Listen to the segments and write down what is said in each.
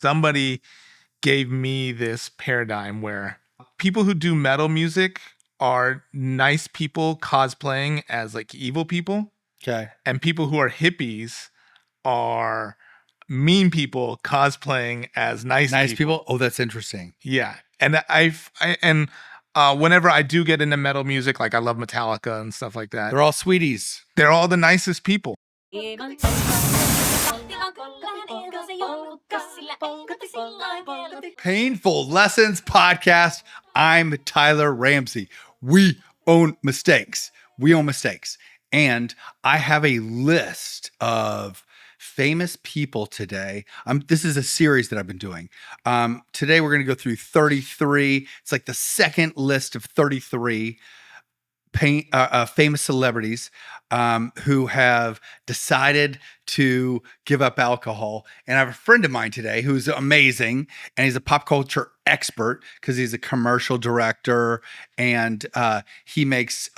somebody gave me this paradigm where people who do metal music are nice people cosplaying as like evil people. Okay. And people who are hippies are mean people cosplaying as nice people. Oh, that's interesting. Yeah. And whenever I do get into metal music, like I love Metallica and stuff like that. They're all sweeties. They're all the nicest people. Painful Lessons Podcast. I'm Tyler Ramsey. We own mistakes. And I have a list of famous people today. This is a series that I've been doing. Today we're going to go through 33. It's like the second list of 33 famous celebrities who have decided to give up alcohol. And I have a friend of mine today who's amazing, and he's a pop culture expert because he's a commercial director, and he makes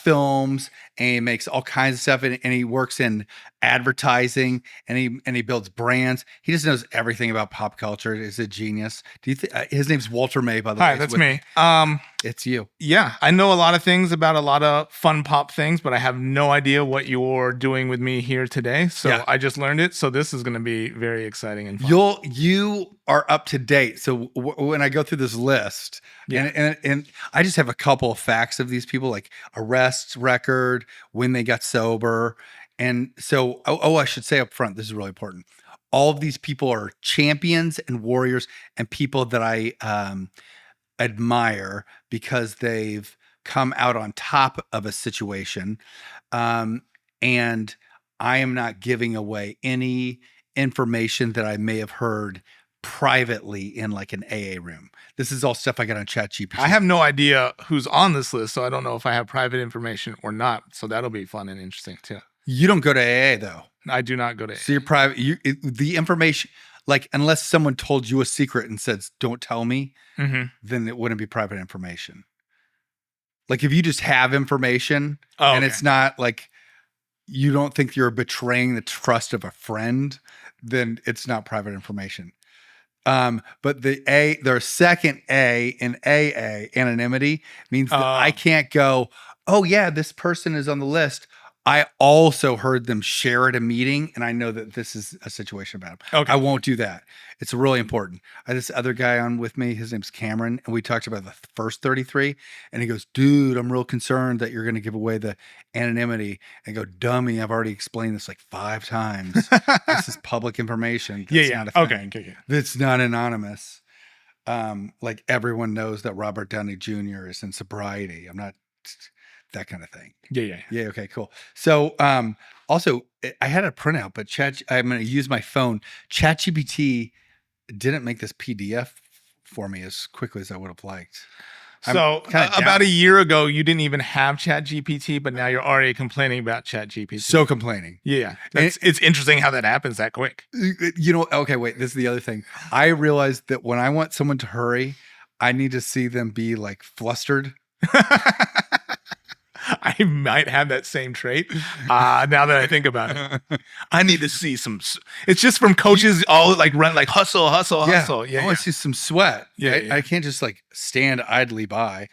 films, and he makes all kinds of stuff, and he works in advertising, and he builds brands. He just knows everything about pop culture. He's a genius. Do you think his name's Walter May, by the way? Hi, that's me. It's you. Yeah, I know a lot of things about a lot of fun pop things, but I have no idea what you're doing with me here today. So yeah. I just learned it. So this is going to be very exciting and fun. You are up to date. So when I go through this list, and I just have a couple of facts of these people, like arrest record, when they got sober. And so, I should say up front, this is really important. All of these people are champions and warriors and people that I admire because they've come out on top of a situation. And I am not giving away any information that I may have heard privately in like an AA room. This is all stuff I got on ChatGPT. I have no idea who's on this list, so I don't know if I have private information or not. So that'll be fun and interesting too. You don't go to AA though. I do not go to AA. So you're private. The information, like unless someone told you a secret and said, "Don't tell me," then it wouldn't be private information. Like if you just have information and it's not like you don't think you're betraying the trust of a friend, then it's not private information. But their second A in AA, anonymity, means that I can't go, oh yeah, this person is on the list. I also heard them share at a meeting, and I know that this is a situation about him. Okay. I won't do that. It's really important. I had this other guy on with me. His name's Cameron, and we talked about the first 33, and he goes, dude, I'm real concerned that you're going to give away the anonymity. And I go, dummy, I've already explained this like 5 times. This is public information. That's not a thing. Okay. It's not anonymous. Like everyone knows that Robert Downey Jr. is in sobriety. I'm not... that kind of thing. Yeah. Okay, cool. So, also, I had a printout, but I'm going to use my phone. ChatGPT didn't make this PDF for me as quickly as I would have liked. So, about a year ago, you didn't even have ChatGPT, but now you're already complaining about ChatGPT. So complaining. Yeah. It's interesting how that happens that quick. Okay, wait, this is the other thing. I realized that when I want someone to hurry, I need to see them be like flustered. I might have that same trait now that I think about it. I need to see some. It's just from coaches all like run like hustle. Yeah, I want to see some sweat. Yeah. I can't just like stand idly by.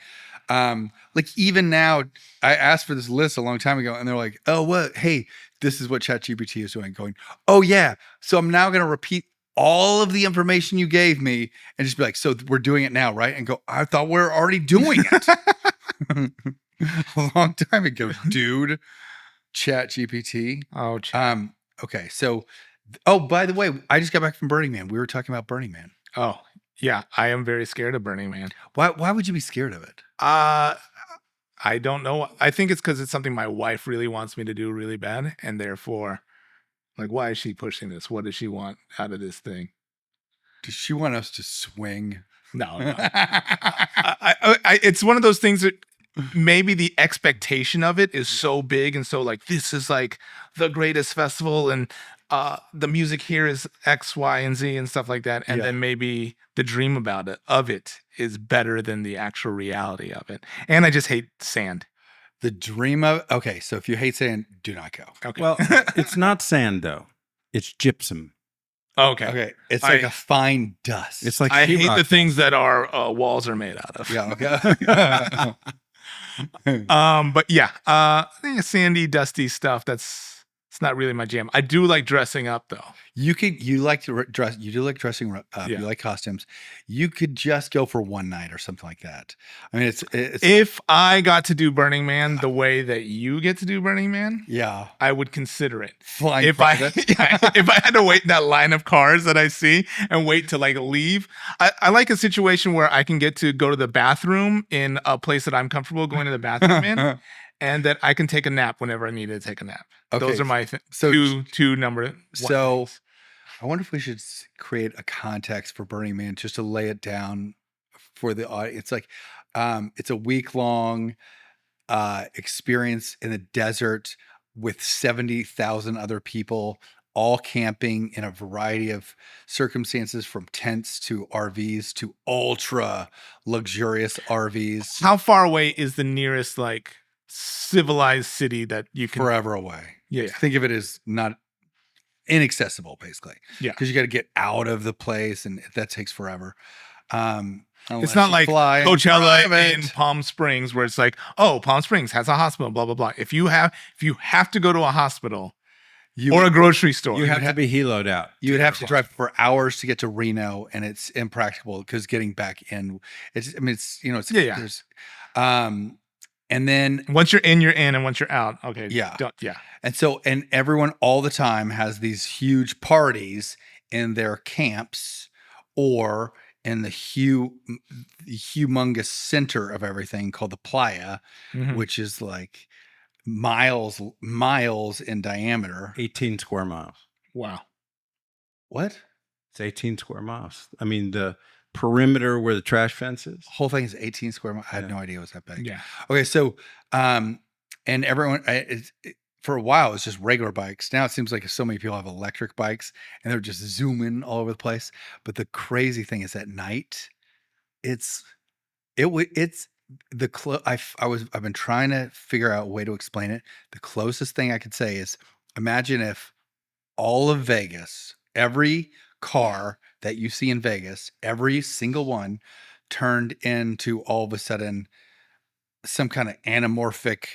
Like even now, I asked for this list a long time ago, and they're like, "Oh, what? Hey, this is what ChatGPT is doing." Going, "Oh yeah." So I'm now going to repeat all of the information you gave me, and just be like, "So we're doing it now, right?" And go, "I thought we were already doing it." A long time ago, dude. ChatGPT. Oh, okay. So, by the way, I just got back from Burning Man. We were talking about Burning Man. Oh, yeah. I am very scared of Burning Man. Why would you be scared of it? I don't know. I think it's because it's something my wife really wants me to do really bad, and therefore, like, why is she pushing this? What does she want out of this thing? Does she want us to swing? No. It's one of those things that maybe the expectation of it is so big and so like this is like the greatest festival and the music here is X, Y, and Z and stuff like that, and then maybe the dream about it is better than the actual reality of it. And I just hate sand. The dream of so if you hate sand, do not go. Okay. Well, it's not sand though; it's gypsum. Okay. Okay. It's like I- a fine dust. It's like I hate sheetrock. the things that our walls are made out of. Yeah. Okay. But yeah, I think sandy, dusty stuff. It's not really my jam. I do like dressing up though. You like to dress. You do like dressing up. Yeah. You like costumes. You could just go for one night or something like that. I mean, it's If I got to do Burning Man the way that you get to do Burning Man, yeah. I would consider it. Flying If private. if I had to wait in that line of cars that I see and wait to like leave, I like a situation where I can get to go to the bathroom in a place that I'm comfortable going to the bathroom in, and that I can take a nap whenever I need to take a nap. Okay, Those are my so- two number one so- things. I wonder if we should create a context for Burning Man just to lay it down for the audience. It's like it's a week-long experience in the desert with 70,000 other people, all camping in a variety of circumstances, from tents to RVs to ultra luxurious RVs. How far away is the nearest like civilized city that you can? Forever away. Yeah. Think of it as not inaccessible, basically. Yeah. Because you got to get out of the place, and that takes forever. It's not like Coachella in Palm Springs where it's like, oh, Palm Springs has a hospital, blah blah blah. If you have to go to a hospital or a grocery store, You have to be heloed out. You would have to drive for hours to get to Reno, and it's impractical because getting back in, it's Yeah. There's, and then once you're in, and once you're out, okay, Yeah. yeah. and everyone all the time has these huge parties in their camps or in the humongous center of everything called the playa, Mhm. which is like miles in diameter. 18 square miles. Wow. What? It's 18 square miles. I mean, the perimeter where the trash fence is. Whole thing is 18 square miles. I had Yeah. no idea it was that big. Yeah. Okay, so and everyone for a while it's just regular bikes. Now it seems like so many people have electric bikes and they're just zooming all over the place. But the crazy thing is at night, I've been trying to figure out a way to explain it. The closest thing I could say is imagine if all of Vegas, every car that you see in Vegas, every single one turned into all of a sudden some kind of anamorphic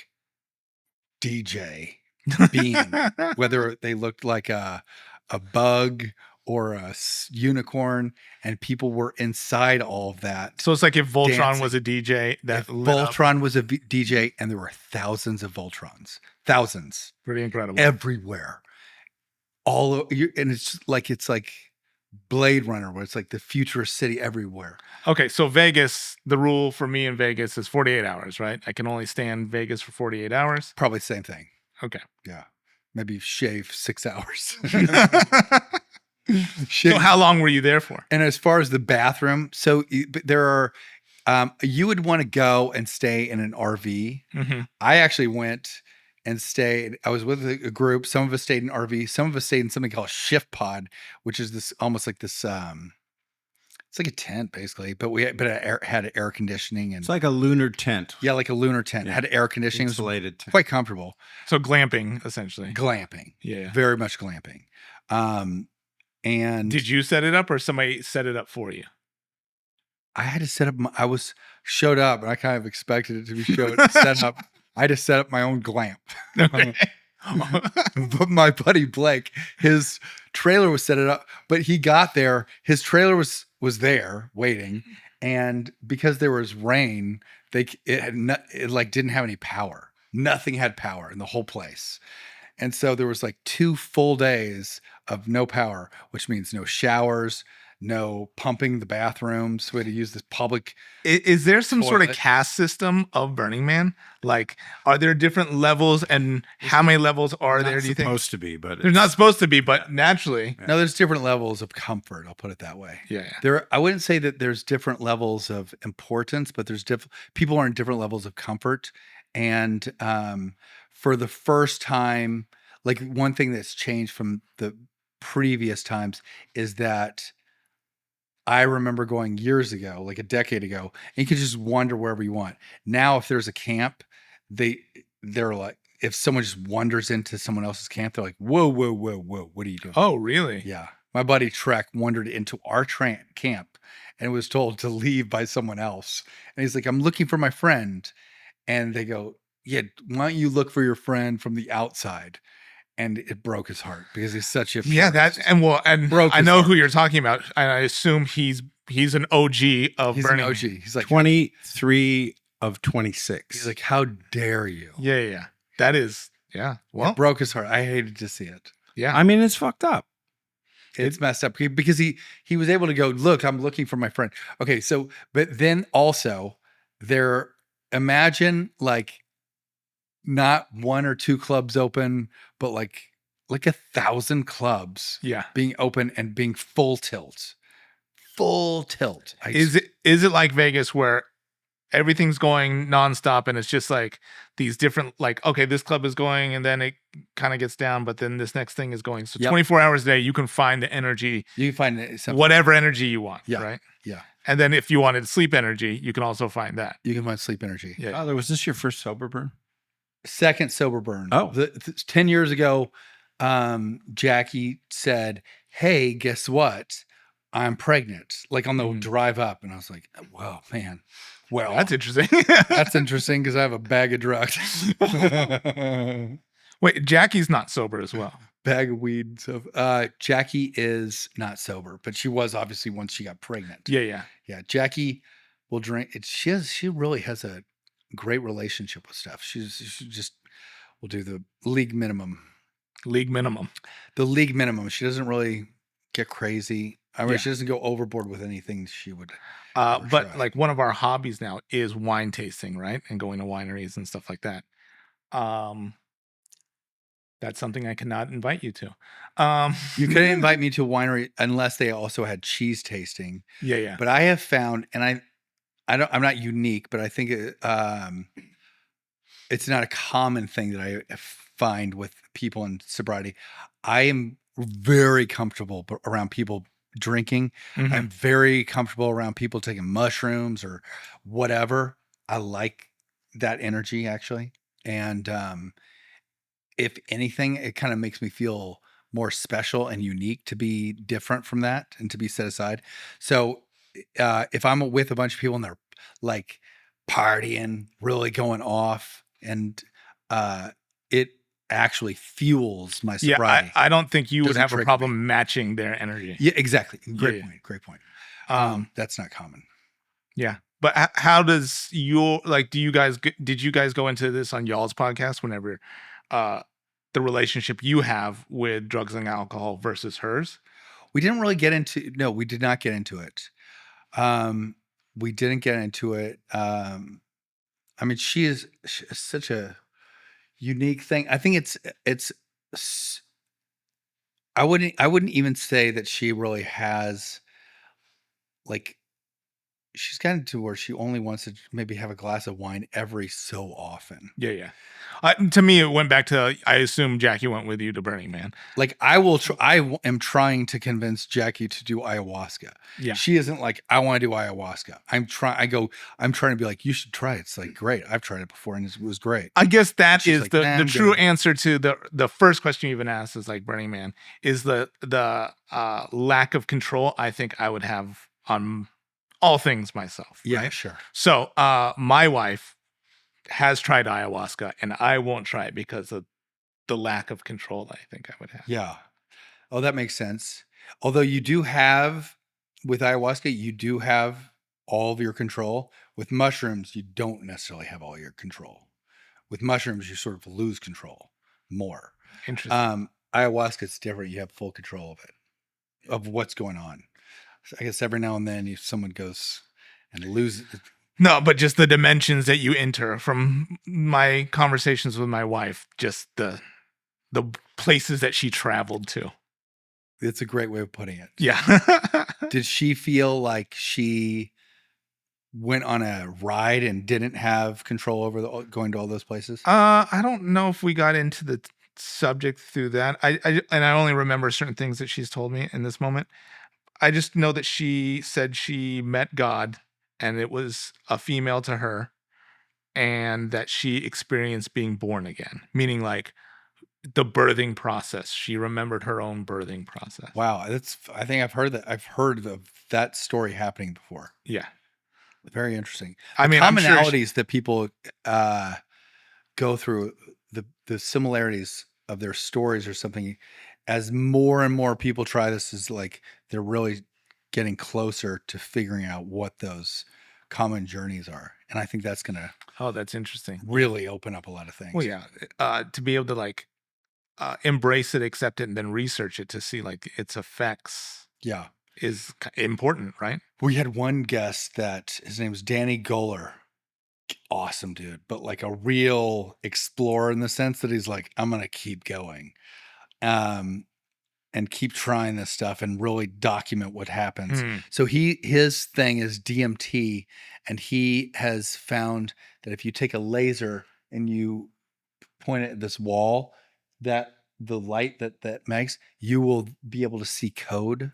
DJ being, whether they looked like a bug or a unicorn, and people were inside all of that. So it's like if Voltron Dancing. was a DJ that If lit up. Voltron was a DJ, and there were thousands of Voltrons, thousands Pretty incredible. everywhere, and it's like Blade Runner, where it's like the futurist city everywhere. Okay, so Vegas, the rule for me in Vegas is 48 hours, right? I can only stay in Vegas for 48 hours. Probably the same thing. Okay. Yeah, maybe shave 6 hours. So how long were you there for? And as far as the bathroom, so there are, you would want to go and stay in an RV. Mhm. I actually went and stayed. I was with a group. Some of us stayed in RV. Some of us stayed in something called shift pod, which is this almost like this. It's like a tent basically, but it had air conditioning and It's like a lunar tent. yeah, like a lunar tent. Yeah. Had air conditioning. It was Insulated tent. quite comfortable. So glamping, essentially. Glamping, Yeah. very much glamping. And Did you set it up or somebody set it up for you? I had to set up. Showed up, and I kind of expected it to be set up. I had to set up my own glamp. Okay. But my buddy Blake, his trailer was set it up, but he got there. His trailer was there waiting, and because there was rain, it like didn't have any power. Nothing had power in the whole place. And so there was like 2 full days of no power, which means no showers, no pumping the bathrooms. We had to use this public. Is there some sort of Toilet. caste system of Burning Man? Like, are there different levels, and how many levels are there? Do you think Supposed to be, but there's not supposed to be, but naturally, No, there's different levels of comfort. I'll put it that way. yeah. I wouldn't say that there's different levels of importance, but there's people are in different levels of comfort. And for the first time, like one thing that's changed from the previous times is that I remember going years ago, like a decade ago, and you could just wander wherever you want. Now, if there's a camp, they're like, if someone just wanders into someone else's camp, they're like, whoa, what are you doing? Oh, really? Yeah. My buddy Trek wandered into our camp and was told to leave by someone else. And he's like, I'm looking for my friend. And they go, yeah, why don't you look for your friend from the outside? And it broke his heart because he's such a and I know who you're talking about. And I assume he's an OG of he's Burning an OG. Man. He's like 23 of 26. He's like, how dare you? Yeah. That is, yeah. Well, it broke his heart. I hated to see it. Yeah. I mean, it's fucked up. It's messed up because he was able to go, look, I'm looking for my friend. Okay, so but then also imagine like not one or two clubs open, but like 1,000 clubs being open and being full tilt. Full tilt. Is it like Vegas where everything's going nonstop and it's just like these different, like, okay, this club is going and then it kind of gets down, but then this next thing is going. So 24 hours a day, you can find the energy. You can find whatever energy you want, right? Yeah. And then if you wanted sleep energy, you can also find that. You can find sleep energy. Yeah. Father, was this your first sober burn? Second sober burn. Oh. 10 years ago, Jackie said, hey, guess what? I'm pregnant. Like on the drive up. And I was like, whoa, man. Well, that's interesting. That's interesting because I have a bag of drugs. Wait, Jackie's not sober as well. Bag of weed. So, Jackie is not sober, but she was obviously once she got pregnant. Yeah. Jackie will drink. She really has a great relationship with stuff. She just will do the league minimum. The league minimum. She doesn't really get crazy. I mean, she doesn't go overboard with anything she would. But try. Like one of our hobbies now is wine tasting, right? And going to wineries and stuff like that. That's something I cannot invite you to. You couldn't invite me to a winery unless they also had cheese tasting. Yeah. But I have found, and I'm not unique, but I think it's not a common thing that I find with people in sobriety. I am very comfortable around people drinking. Mm-hmm. I'm very comfortable around people taking mushrooms or whatever. I like that energy actually. And if anything, it kind of makes me feel more special and unique to be different from that and to be set aside. So if I'm with a bunch of people and they're like partying, really going off, and it actually fuels my sobriety. Yeah, I don't think you would have a problem matching their energy. Yeah, exactly. Great point. That's not common. Yeah. But how does did you guys go into this on y'all's podcast whenever the relationship you have with drugs and alcohol versus hers? We didn't really get into, no, we did not get into it. We didn't get into it. I mean, she is such a unique thing. I think I wouldn't even say that she really has like, she's gotten to where she only wants to maybe have a glass of wine every so often. Yeah. To me, it went back to, I assume Jackie went with you to Burning Man. Like I am trying to convince Jackie to do ayahuasca. Yeah. She isn't like, I want to do ayahuasca. I'm trying to be like, you should try it. It's like, great. I've tried it before and it was great. I guess that is like, the true answer to the first question you even asked is like Burning Man is the lack of control I think I would have on all things myself. Yeah, right? Sure. So my wife has tried ayahuasca and I won't try it because of the lack of control I think I would have. Yeah. Oh, that makes sense. Although you do have, with ayahuasca, you do have all of your control. With mushrooms, you don't necessarily have all your control. With mushrooms, you sort of lose control more. Interesting. Ayahuasca, it's different. You have full control of it, of what's going on. So I guess every now and then someone goes and loses. No, but just the dimensions that you enter from my conversations with my wife, just the places that she traveled to. It's a great way of putting it. Yeah. Did she feel like she went on a ride and didn't have control over going to all those places? I don't know if we got into the subject through that. I only remember certain things that she's told me in this moment. I just know that she said she met God and it was a female to her and that she experienced being born again, meaning like the birthing process. She remembered her own birthing process. Wow, I think I've heard that. I've heard of that story happening before. Yeah. Very interesting. I mean, I'm sure commonalities that people go through, the similarities of their stories or something, as more and more people try this, is like they're really getting closer to figuring out what those common journeys are. And I think that's gonna that's interesting. really open up a lot of things. Well, yeah. To be able to like embrace it, accept it, and then research it to see like its effects. Yeah. Is important, right? We had one guest that his name was Danny Goller. Awesome dude, but like a real explorer in the sense that he's like, I'm gonna keep going, and keep trying this stuff and really document what happens. So his thing is DMT, and he has found that if you take a laser and you point it at this wall, that the light that makes, you will be able to see code.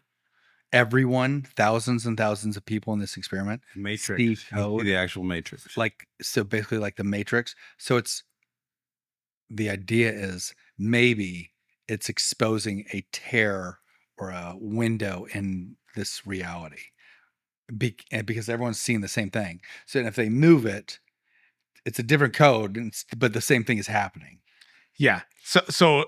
Everyone, thousands and thousands of people in this experiment, Matrix, the actual Matrix. Like, so basically like the Matrix. So the idea is maybe it's exposing a tear or a window in this reality, because everyone's seeing the same thing. So if they move it, it's a different code, but the same thing is happening. Yeah. So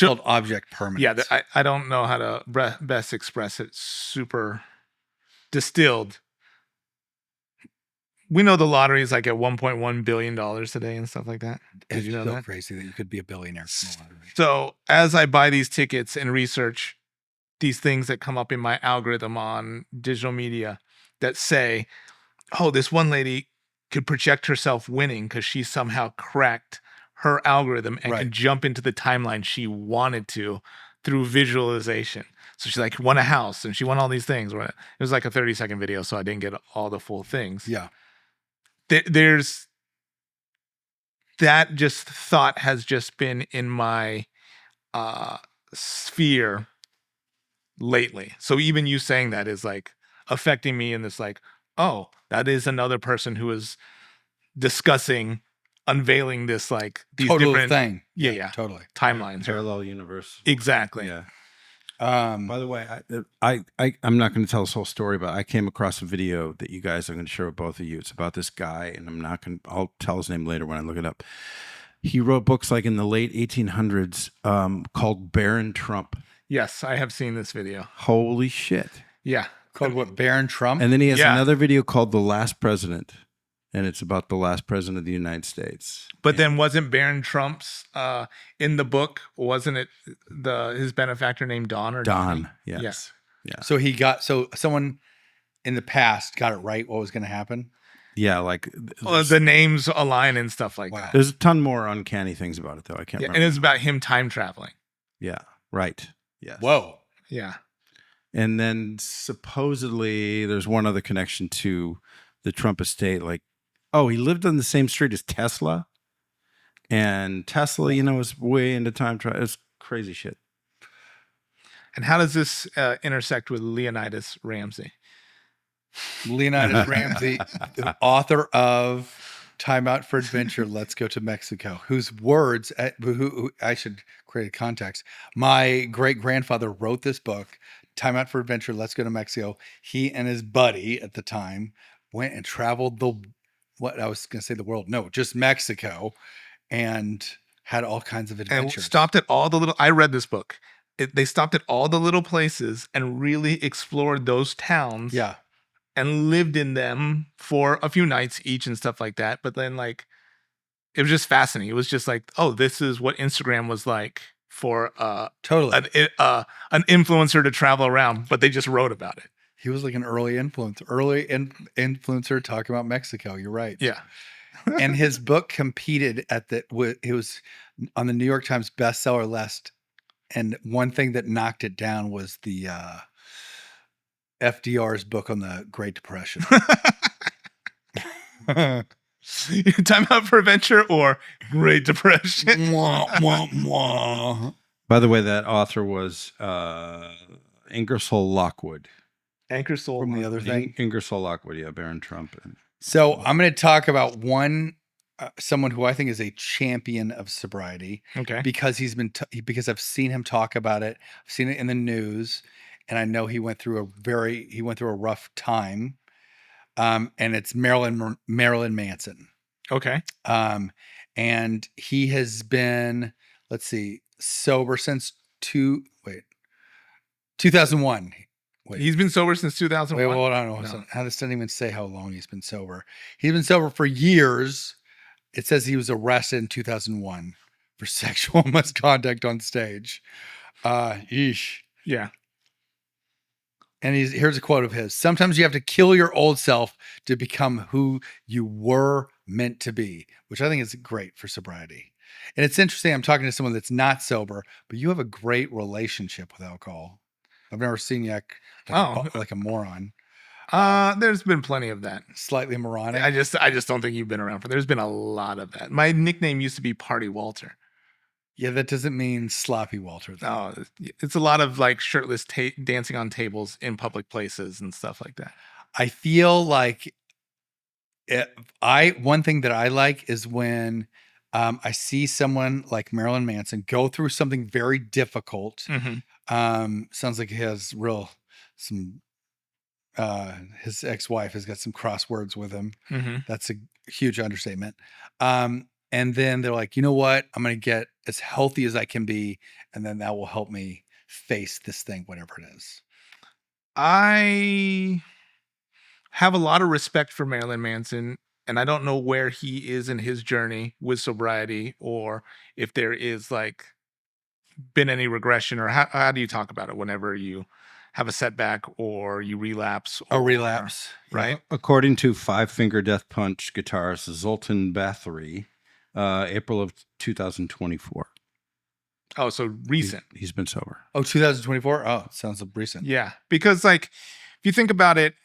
called object permanence. Yeah, I don't know how to best express it. Super distilled. We know the lottery is like at $1.1 billion today and stuff like that. Did you know so that? Crazy that you could be a billionaire from the lottery. So as I buy these tickets and research these things that come up in my algorithm on digital media that say, oh, this one lady could project herself winning because she somehow cracked her algorithm and could jump into the timeline she wanted to through visualization. So she like won a house and she won all these things. It was like a 30-second video, so I didn't get all the full things. Yeah. There's that just thought has just been in my sphere lately. So even you saying that is like affecting me in this like, oh, that is another person who is discussing unveiling this like these total different thing. Yeah, totally timelines, parallel universe. Exactly. Yeah. By the way, I'm not going to tell this whole story, but I came across a video that you guys are going to share with both of you. It's about this guy, and I'll tell his name later when I look it up. He wrote books like in the late 1800s called Baron Trump. Yes, I have seen this video. Holy shit. Yeah. Called what? Baron Trump? And then he has another video called The Last President. And it's about the last president of the United States. But then wasn't Baron Trump's in the book? Wasn't it his benefactor named Don or Don? Yes. Yes. Yeah. So someone in the past got it right. What was going to happen? Yeah, like the names align and stuff like that. There's a ton more uncanny things about it, though. I can't remember. And it's about him time traveling. Yeah. Right. Yes. Whoa. Yeah. And then supposedly there's one other connection to the Trump estate, like. Oh, he lived on the same street as Tesla. And Tesla, was way into time travel. It's crazy shit. And how does this intersect with Leonidas Ramsey? Leonidas Ramsey, the author of Time Out for Adventure, Let's Go to Mexico, whose words, who I should create a context. My great-grandfather wrote this book, Time Out for Adventure, Let's Go to Mexico. He and his buddy at the time went and traveled the world. No, just Mexico, and had all kinds of adventures. And stopped at all the little. I read this book. They stopped at all the little places and really explored those towns. Yeah, and lived in them for a few nights each and stuff like that. But then, like, it was just fascinating. It was just like, oh, this is what Instagram was like for totally an influencer to travel around. But they just wrote about it. He was like an early influencer talking about Mexico. You're right. Yeah. And his book competed it was on the New York Times bestseller list. And one thing that knocked it down was the FDR's book on the Great Depression. Time Out for Adventure or Great Depression. By the way, that author was Ingersoll Lockwood. From the other thing? Ingersoll Lockwood, yeah, Baron Trump. So I'm going to talk about one someone who I think is a champion of sobriety. Okay. Because because I've seen him talk about it. I've seen it in the news, and I know he went through a rough time. And it's Marilyn Manson. Okay. And he has been, let's see, sober since 2001. Wait. He's been sober since 2001. Wait, hold on. No. This doesn't even say how long he's been sober. He's been sober for years. It says he was arrested in 2001 for sexual misconduct on stage. Yeesh. Yeah. And here's a quote of his. Sometimes you have to kill your old self to become who you were meant to be, which I think is great for sobriety. And it's interesting. I'm talking to someone that's not sober, but you have a great relationship with alcohol. I've never seen you act like a moron. There's been plenty of that. Slightly moronic. I just don't think you've been around for. There's been a lot of that. My nickname used to be Party Walter. Yeah, that doesn't mean sloppy Walter. No, it's a lot of like shirtless dancing on tables in public places and stuff like that. I feel like one thing that I like is when I see someone like Marilyn Manson go through something very difficult. Mm-hmm. Sounds like he has his ex-wife has got some crosswords with him. Mm-hmm. That's a huge understatement. And then they're like, you know what? I'm going to get as healthy as I can be. And then that will help me face this thing, whatever it is. I have a lot of respect for Marilyn Manson, and I don't know where he is in his journey with sobriety, or if there is like been any regression, or how do you talk about it whenever you have a setback or you relapse? Relapse. Right. According to Five Finger Death Punch guitarist Zoltan Bathory, April of 2024. Oh, so recent. He's been sober. Oh, 2024? Oh, sounds recent. Yeah. Because like, if you think about it,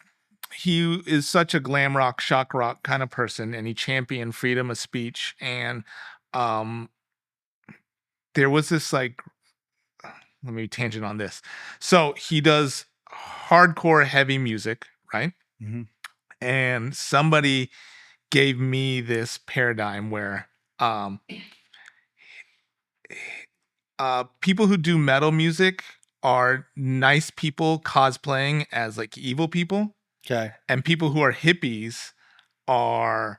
he is such a glam rock, shock rock kind of person, and he championed freedom of speech. And there was this like, let me tangent on this. So he does hardcore heavy music, right? Mm-hmm. And somebody gave me this paradigm where people who do metal music are nice people cosplaying as like evil people. Okay. And people who are hippies are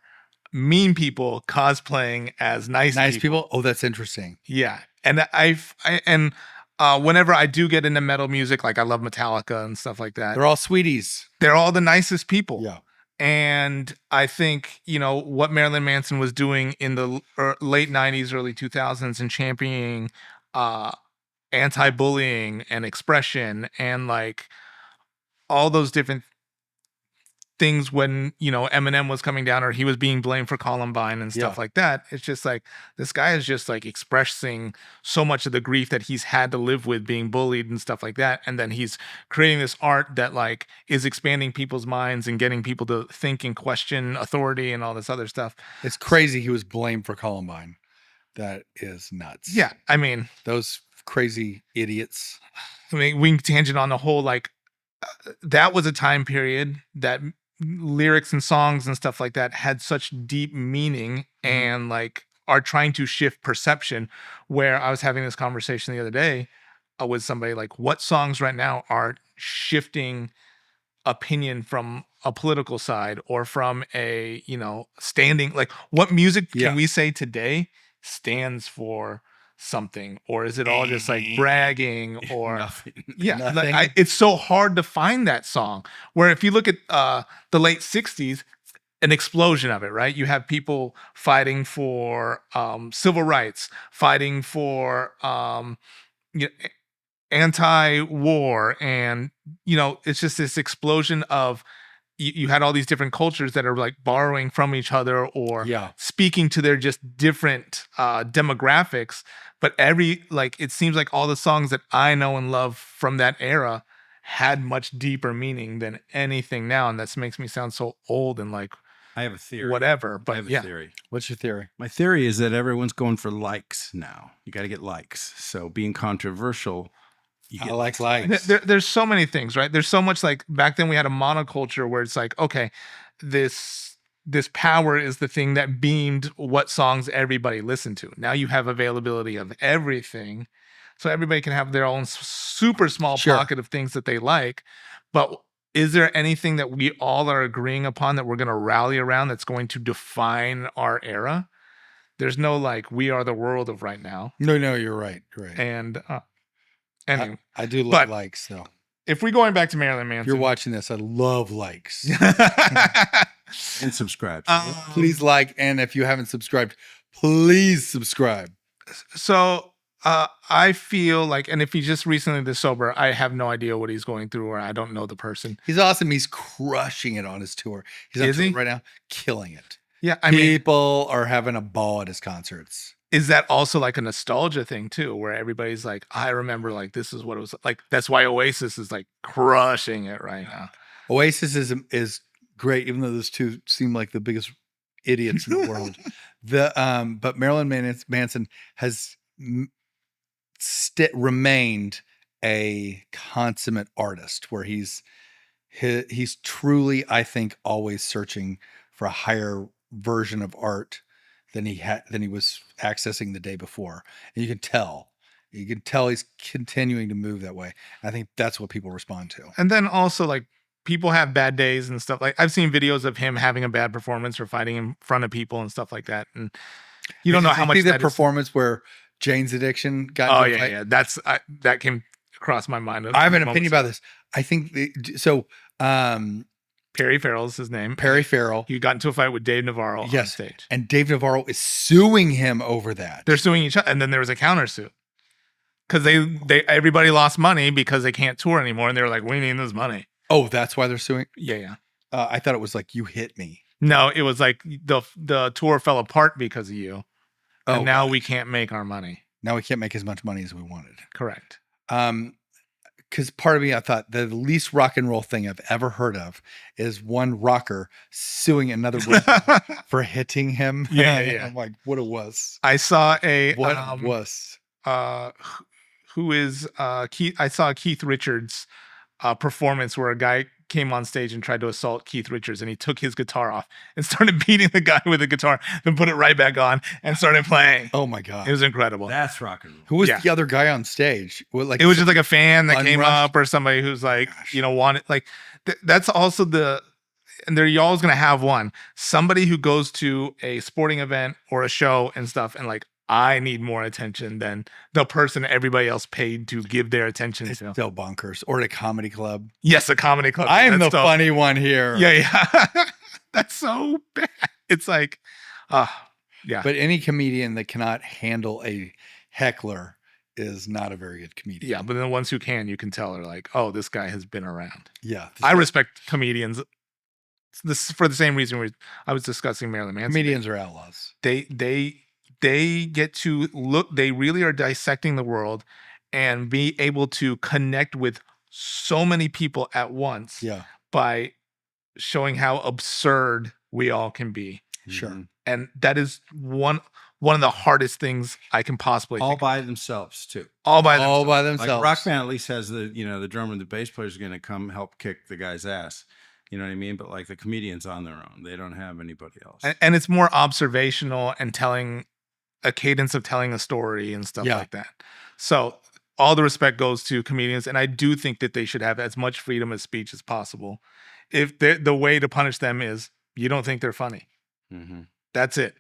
mean people cosplaying as nice people. Oh, that's interesting. Yeah. And whenever I do get into metal music, like I love Metallica and stuff like that. They're all sweeties. They're all the nicest people. Yeah. And I think, what Marilyn Manson was doing in the late 90s, early 2000s and championing anti-bullying and expression and like all those different things when, Eminem was coming down or he was being blamed for Columbine and stuff like that. It's just like, this guy is just like expressing so much of the grief that he's had to live with being bullied and stuff like that. And then he's creating this art that like is expanding people's minds and getting people to think and question authority and all this other stuff. It's crazy he was blamed for Columbine. That is nuts. Yeah. I mean, those crazy idiots. I mean, we can tangent on the whole, like, that was a time period that lyrics and songs and stuff like that had such deep meaning and like are trying to shift perception, where I was having this conversation the other day with somebody like, what songs right now are shifting opinion from a political side or from a, standing, like what music can we say today stands for something, or is it all just like bragging or nothing? Like it's so hard to find that song, where if you look at the late 60s, an explosion of it, right? You have people fighting for civil rights, fighting for anti-war, and it's just this explosion of you had all these different cultures that are like borrowing from each other or speaking to their just different demographics. But it seems like all the songs that I know and love from that era had much deeper meaning than anything now. And that makes me sound so old and like, I have a theory. Whatever. But I have a theory. What's your theory? My theory is that everyone's going for likes now. You got to get likes. So being controversial, I like likes. There's so many things, right? There's so much, like back then we had a monoculture where it's like, okay, this this power is the thing that beamed what songs everybody listened to. Now you have availability of everything. So everybody can have their own super small pocket of things that they like. But is there anything that we all are agreeing upon that we're going to rally around that's going to define our era? There's no like, we are the world of right now. No, you're right. Right. And anyway, I do love likes though. If we're going back to Marilyn Manson, you're watching this. I love likes and subscribe. Please like, and if you haven't subscribed, please subscribe. So I feel like, and if he's just recently sober, I have no idea what he's going through, or I don't know the person. He's awesome. He's crushing it on his tour. He's on tour right now, killing it. Yeah, people are having a ball at his concerts. Is that also like a nostalgia thing too, where everybody's like, I remember like this is what it was like. That's why Oasis is like crushing it right now. Oasis is great, even though those two seem like the biggest idiots in the world. But Marilyn Manson has remained a consummate artist, where he's truly, I think, always searching for a higher version of art than he was accessing the day before. And you can tell he's continuing to move that way. I think that's what people respond to. And then also like people have bad days and stuff. Like I've seen videos of him having a bad performance or fighting in front of people and stuff like that. And you don't know how much that performance where Jane's Addiction got. Oh yeah. That came across my mind. I have an opinion about this. I think so. Perry Farrell is his name. Perry Farrell. He got into a fight with Dave Navarro on stage. And Dave Navarro is suing him over that. They're suing each other. And then there was a countersuit. Because everybody lost money because they can't tour anymore. And they were like, we need this money. Oh, that's why they're suing? Yeah. I thought it was like, you hit me. No, it was like the tour fell apart because of you. Oh, and now we can't make our money. Now we can't make as much money as we wanted. Correct. Because part of me, I thought the least rock and roll thing I've ever heard of is one rocker suing another rocker for hitting him. Yeah. I'm like, what a wuss. I saw a wuss. Who is Keith? I saw Keith Richards' performance where a guy came on stage and tried to assault Keith Richards, and he took his guitar off and started beating the guy with the guitar, then put it right back on and started playing. Oh my God. It was incredible. That's rock and roll. Who was the other guy on stage? It was just like a fan that came up, or somebody who's like, wanted like that's also and you're always going to have one, somebody who goes to a sporting event or a show and stuff and like, I need more attention than the person everybody else paid to give their attention to. Still bonkers. Or at a comedy club. Yes, a comedy club. I am the funny one here. Yeah. That's so bad. It's like, yeah. But any comedian that cannot handle a heckler is not a very good comedian. Yeah, but then the ones who can, you can tell are like, oh, this guy has been around. Yeah. I respect comedians. This for the same reason I was discussing Marilyn Manson. Comedians are outlaws. They get to look, they really are dissecting the world and be able to connect with so many people at once by showing how absurd we all can be. Sure. And that is one of the hardest things I can possibly all by themselves too. All by themselves. Like rock band at least has the drummer and the bass player is going to come help kick the guy's ass. You know what I mean? But like the comedian's on their own. They don't have anybody else. And it's more observational and telling a cadence of telling a story and stuff like that. So all the respect goes to comedians. And I do think that they should have as much freedom of speech as possible. If the way to punish them is you don't think they're funny. Mm-hmm. That's it.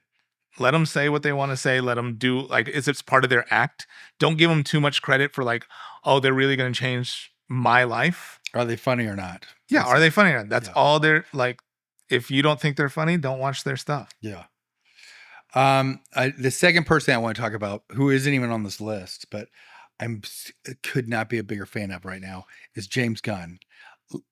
Let them say what they want to say. Let them do like, as it's part of their act. Don't give them too much credit for like, oh, they're really going to change my life. Are they funny or not? Yeah. Are they funny or not? That's all they're like. If you don't think they're funny, don't watch their stuff. Yeah. The second person I want to talk about, who isn't even on this list, but could not be a bigger fan of right now, is James Gunn.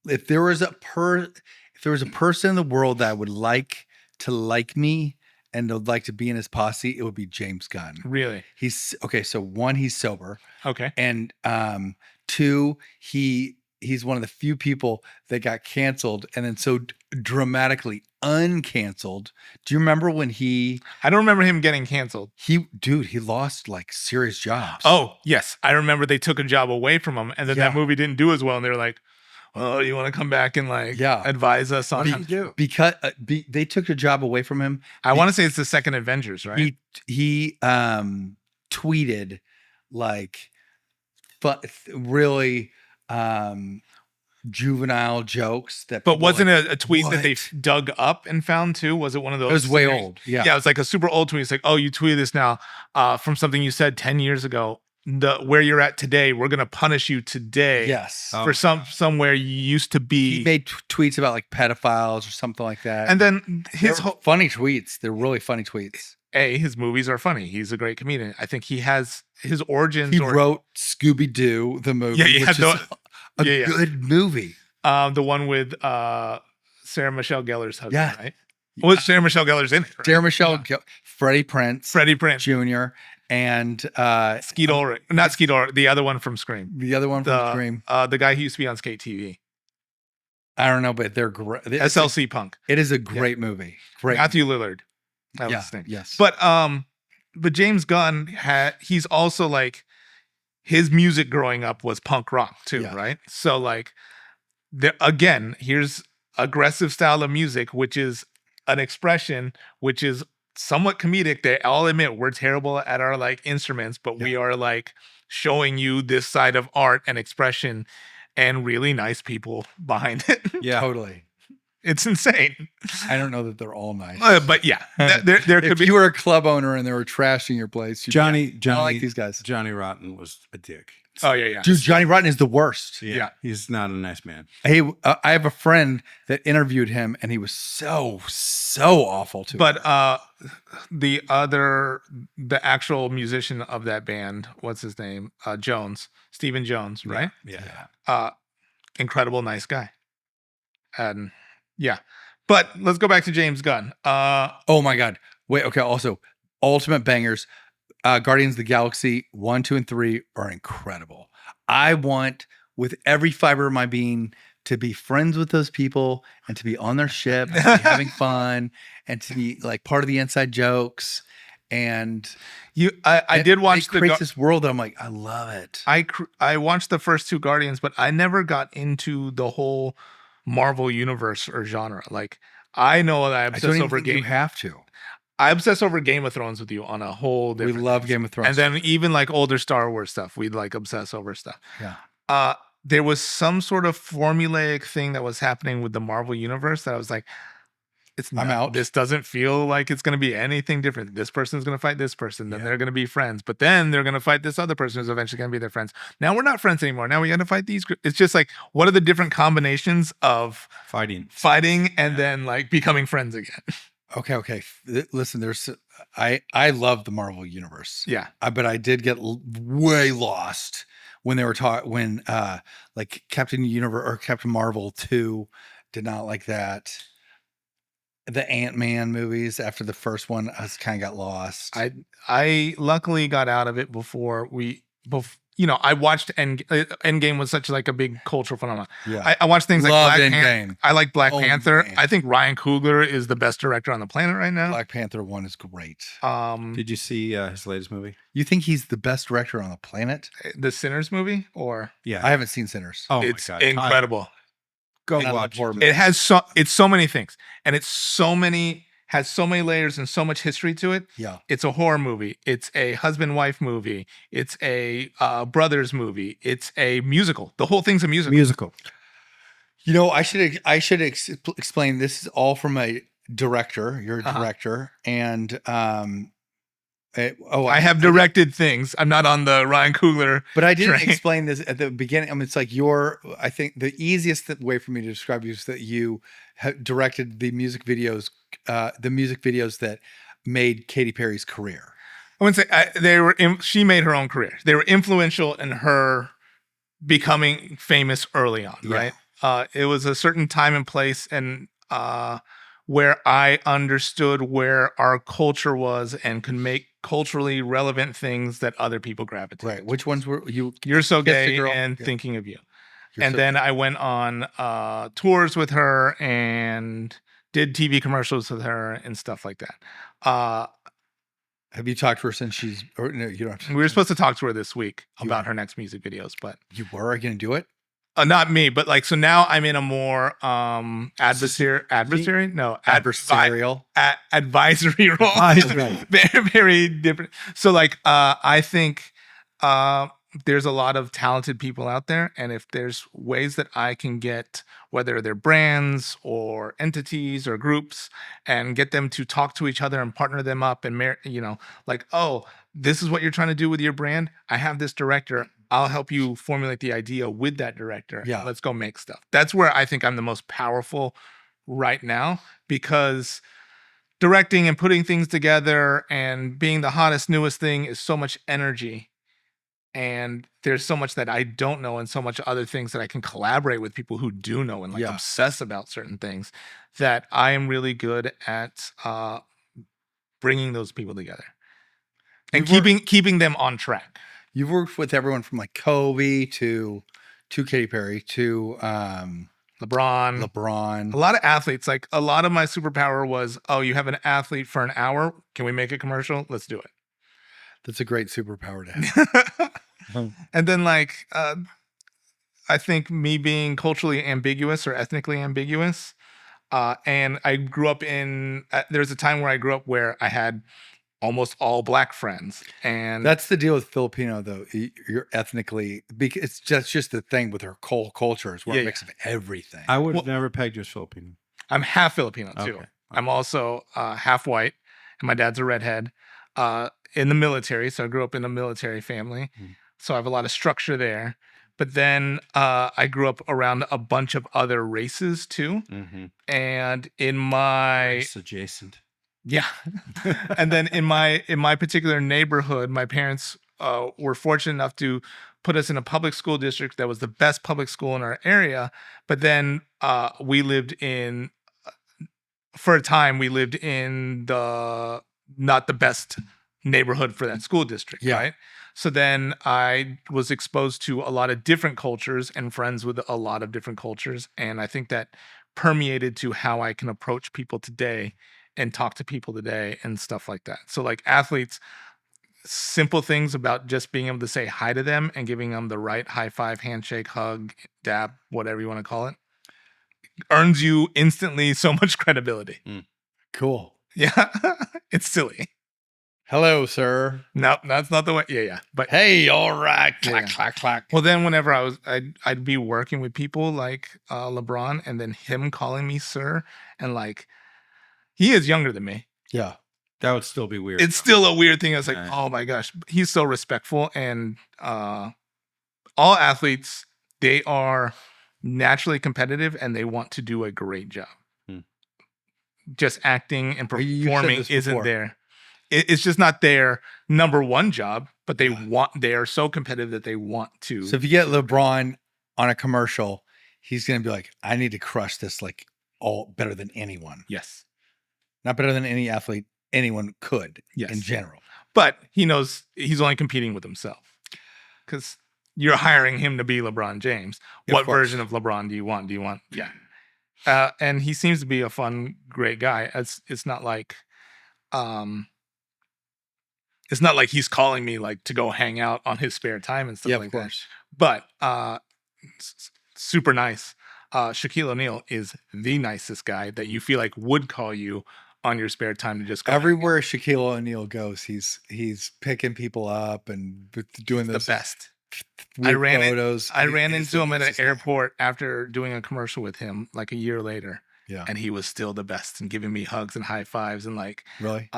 If there was a person in the world that would like to like me and would like to be in his posse, it would be James Gunn. Really? He's okay. So one, he's sober. Okay. And two, he's one of the few people that got canceled and then so dramatically uncanceled. Do you remember when I don't remember him getting canceled. He lost like serious jobs. Oh, yes. I remember they took a job away from him and then that movie didn't do as well. And they were like, oh, you want to come back and like Yeah. advise us on What did he do? because they took the job away from him. I want to say it's the second Avengers, right? He tweeted like really juvenile jokes that. But people wasn't like, it a tweet that they "What?" dug up and found too? Was it one of those? It was way scenarios? old. Yeah. Yeah, it was like a super old tweet. It's like, oh, you tweeted this now from something you said 10 years ago. Where you're at today, we're gonna punish you today. Yes. For somewhere you used to be. He made tweets about like pedophiles or something like that. And then his They're whole funny tweets. They're really funny tweets. his movies are funny. He's a great comedian. I think he has his origins. He wrote Scooby Doo, the movie, Yeah, which is a yeah. good movie. The one with Sarah Michelle Gellar's husband, Yeah. right? Well, Sarah Michelle Gellar's in it. Right? Sarah Michelle, Freddie Prinze, Freddie Prinze, Jr., and Skeet Ulrich, not Skeet Ulrich, the other one from Scream. the other one from Scream. The guy who used to be on Skate TV. I don't know, but they're great. SLC Punk. It is a great movie. Great. Matthew Lillard. That was Yeah. his name. Yes. But James Gunn he's also like his music growing up was punk rock too, Yeah. right? So like again, here's aggressive style of music, which is an expression which is somewhat comedic. They all admit we're terrible at our like instruments, but we are like showing you this side of art and expression and really nice people behind it. Yeah. Totally. It's insane. I don't know that they're all nice. But yeah, there could If be. you were a club owner and they were trashing your place, you'd Johnny, I don't like these guys. Johnny Rotten was a dick. Oh yeah. Dude, Johnny Rotten is the worst. Yeah. Yeah. He's not a nice man. Hey, I have a friend that interviewed him, and he was so awful to But the actual musician of that band, what's his name? Jones, Stephen Jones, right? Yeah. Incredible, nice guy. And yeah, but let's go back to James Gunn. Oh my God. Wait, okay. Also, ultimate bangers. Guardians of the Galaxy 1, 2, and 3 are incredible. I want, with every fiber of my being, to be friends with those people and to be on their ship, and to be having fun, and to be like part of the inside jokes. And I did watch it creates this world that I'm like, I love it. I watched the first two Guardians, but I never got into the whole Marvel universe or genre. Like I know that I I don't obsess even over think you Game. have to. I obsess over Game of Thrones with you on a whole We different. love Game of Thrones. And then even like older Star Wars stuff, we'd like obsess over stuff. Yeah. There was some sort of formulaic thing that was happening with the Marvel universe that I was like, I'm out. This doesn't feel like it's going to be anything different. This person's going to fight this person, then they're going to be friends, but then they're going to fight this other person who's eventually going to be their friends. Now we're not friends anymore. Now we got to fight these. It's just like, what are the different combinations of fighting and then like becoming friends again? Okay. Listen, I love the Marvel universe. Yeah. But I did get way lost when they were when like Captain Universe or Captain Marvel 2 did not like that. The Ant-Man movies after the first one, I kind of got lost. I luckily got out of it before I watched Endgame was such like a big cultural phenomenon. Yeah. I watched things like Loved Black Endgame. Panther. I like Black Panther. Man. I think Ryan Coogler is the best director on the planet right now. Black Panther 1 is great. Did you see his latest movie? You think he's the best director on the planet? The Sinners movie, or Yeah. I haven't seen Sinners. Oh it's my God. incredible. Go I watch love it. It has so many things, and has so many layers and so much history to it. Yeah. It's a horror movie. It's a husband-wife movie. It's a brothers movie. It's a musical. The whole thing's a musical. You know, I should explain. This is all from a director. You're a director, and I have directed things. I'm not on the Ryan Coogler. But I didn't train. explain this at the beginning. I mean, it's like I think the easiest way for me to describe you is that you directed the music videos that made Katy Perry's career. I wouldn't say she made her own career. They were influential in her becoming famous early on, right? It was a certain time and place and where I understood where our culture was and could make culturally relevant things that other people gravitate. Right. Which ones were you? You're So Kissed a Gay Girl? and Yeah. Thinking of You. You're And So- then I went on tours with her and did TV commercials with her and stuff like that. Have you talked to her since she's? Or no, you don't. We were supposed to talk to her this week about her next music videos, but You were going to do it. Not me, but like, so now I'm in a more adversarial advisory role. Very, very different. So like, I think there's a lot of talented people out there, and if there's ways that I can get, whether they're brands or entities or groups, and get them to talk to each other and partner them up, and like, oh, this is what you're trying to do with your brand. I have this director. I'll help you formulate the idea with that director. Yeah. Let's go make stuff. That's where I think I'm the most powerful right now, because directing and putting things together and being the hottest, newest thing is so much energy. And there's so much that I don't know, and so much other things that I can collaborate with people who do know and like obsess about certain things, that I am really good at bringing those people together and keeping them on track. You've worked with everyone from like Kobe to Katy Perry to LeBron. A lot of athletes. Like, a lot of my superpower was, oh, you have an athlete for an hour. Can we make a commercial? Let's do it. That's a great superpower to have. And then like, I think me being culturally ambiguous or ethnically ambiguous. And I grew up there's a time where I grew up where I had almost all Black friends, and that's the deal with Filipino, though. You're ethnically, because it's just the thing with our culture is we're a mix of everything. I would have never pegged you as Filipino. I'm half Filipino too. Okay. I'm also half white, and my dad's a redhead. In the military, so I grew up in a military family, so I have a lot of structure there. But then I grew up around a bunch of other races too, and in my race adjacent. Yeah. And then in my particular neighborhood, my parents were fortunate enough to put us in a public school district that was the best public school in our area. But then for a time, we lived in the not the best neighborhood for that school district, right? So then I was exposed to a lot of different cultures and friends with a lot of different cultures. And I think that permeated to how I can approach people today and talk to people today and stuff like that. So like athletes, simple things about just being able to say hi to them and giving them the right high five, handshake, hug, dab, whatever you want to call it, earns you instantly so much credibility. Cool. Yeah. It's silly. Hello, sir. No, that's not the way. Yeah. But hey, all right. Clack, clack, clack. Well, then whenever I'd be working with people like LeBron, and then him calling me sir, and like, he is younger than me. Yeah. That would still be weird. It's still a weird thing. I was like, oh my gosh, he's so respectful. And all athletes, they are naturally competitive and they want to do a great job. Just acting and performing isn't there. It's just not their number one job, but they are so competitive that they want to. So if you get LeBron on a commercial, he's going to be like, I need to crush this like all better than anyone. Yes. Not better than any athlete anyone could in general. But he knows he's only competing with himself, because you're hiring him to be LeBron James. What version of LeBron do you want? Yeah. And he seems to be a fun, great guy. It's not like he's calling me like to go hang out on his spare time and stuff like that. But super nice. Shaquille O'Neal is the nicest guy that you feel like would call you on your spare time to just go. Everywhere Shaquille O'Neal goes, he's picking people up and doing the best. I ran into him at an airport after doing a commercial with him like a year later. Yeah. And he was still the best and giving me hugs and high fives and like really